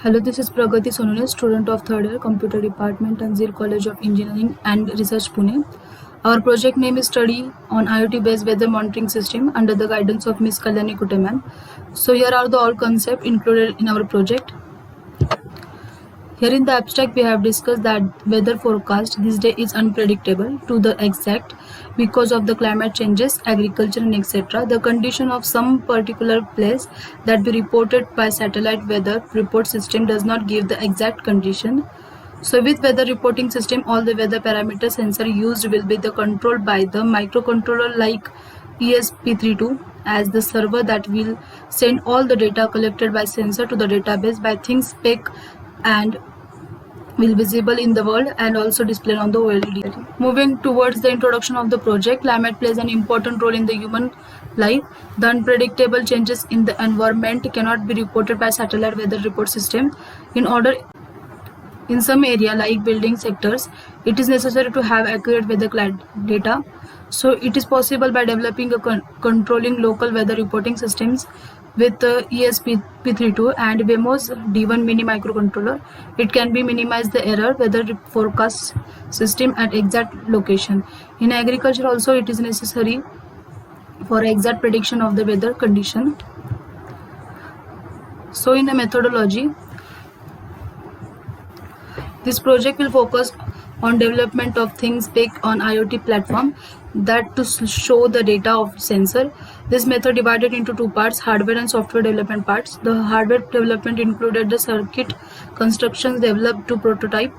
Hello, this is Pragati Sonone, student of third year Computer Department, Tanzil College of Engineering and Research, Pune. Our project name is Study on IoT-based Weather Monitoring System under the guidance of Ms. Kalyani Kutte ma'am. So here are the all concepts included in our project. Here in the abstract, we have discussed that weather forecast this day is unpredictable to the exact because of the climate changes, agriculture and etc. The condition of some particular place that be reported by satellite weather report system does not give the exact condition. So with weather reporting system, all the weather parameter sensor used will be controlled by the microcontroller like ESP32 as the server that will send all the data collected by sensor to the database by ThinkSpec and will visible in the world and also displayed on the OLED. Moving towards the introduction of the project, climate plays an important role in the human life. The unpredictable changes in the environment cannot be reported by satellite weather report system. In some area like building sectors, it is necessary to have accurate weather data. So it is possible by developing a controlling local weather reporting systems with ESP32 and Wemos D1 mini microcontroller. It can be minimize the error weather forecast system at exact location. In agriculture also it is necessary for exact prediction of the weather condition. So in the methodology, this project will focus on development of ThinkSpec on IoT platform that to show the data of sensor. This method divided into two parts, hardware and software development parts. The hardware development included the circuit constructions developed to prototype.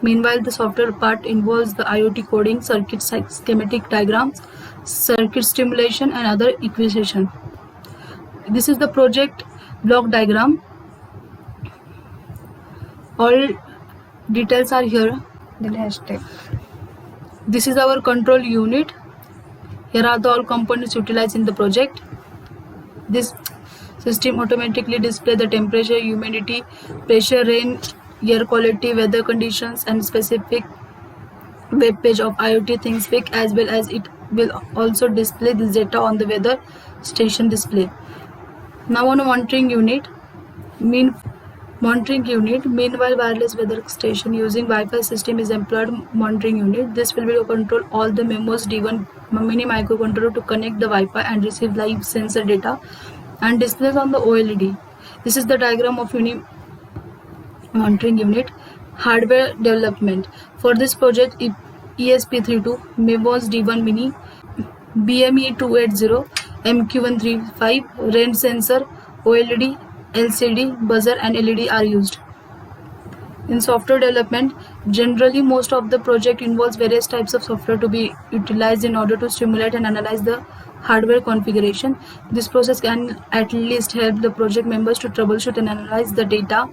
Meanwhile, the software part involves the IoT coding, circuit schematic diagrams, circuit simulation and other equation. This is the project block diagram. All details are here. This is our control unit. Here are the all components utilized in the project. This system automatically displays the temperature, humidity, pressure, rain, air quality, weather conditions and specific web page of IoT ThinkSpec, as well as it will also display this data on the weather station display. Now on a monitoring unit, meanwhile wireless weather station using Wi-Fi system is employed monitoring unit. This will be control all the Wemos D1 mini microcontroller to connect the Wi-Fi and receive live sensor data and displays on the OLED. This is the diagram of monitoring unit. Hardware development for this project, ESP32, Wemos D1 mini, BME280, MQ135, rain sensor, OLED, LCD, buzzer and LED are used. In software development, generally most of the project involves various types of software to be utilized in order to simulate and analyze the hardware configuration. This process can at least help the project members to troubleshoot and analyze the data,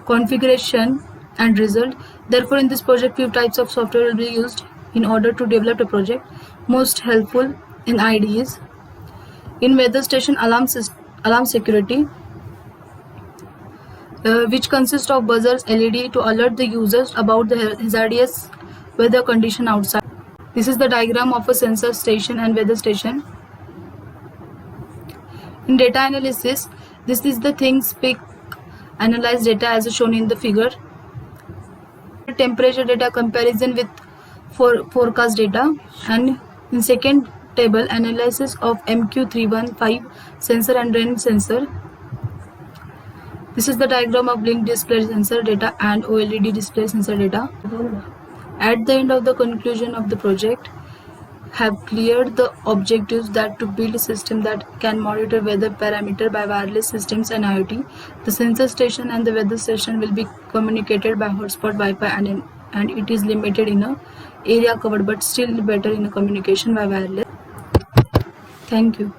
configuration and result. Therefore, in this project, few types of software will be used in order to develop a project. Most helpful in IDEs. In weather station alarm security, which consists of buzzers, LED to alert the users about the hazardous weather condition outside. This is the diagram of a sensor station and weather station. In data analysis, this is the ThinkSpec analyze data as shown in the figure. Temperature data comparison with forecast data, and in second table analysis of MQ315 sensor and rain sensor. This is the diagram of blink display sensor data and OLED display sensor data. At the end of the conclusion of the project, have cleared the objectives that to build a system that can monitor weather parameter by wireless systems and IoT. The sensor station and the weather station will be communicated by hotspot Wi-Fi and it is limited in a area covered but still better in a communication by wireless. Thank you.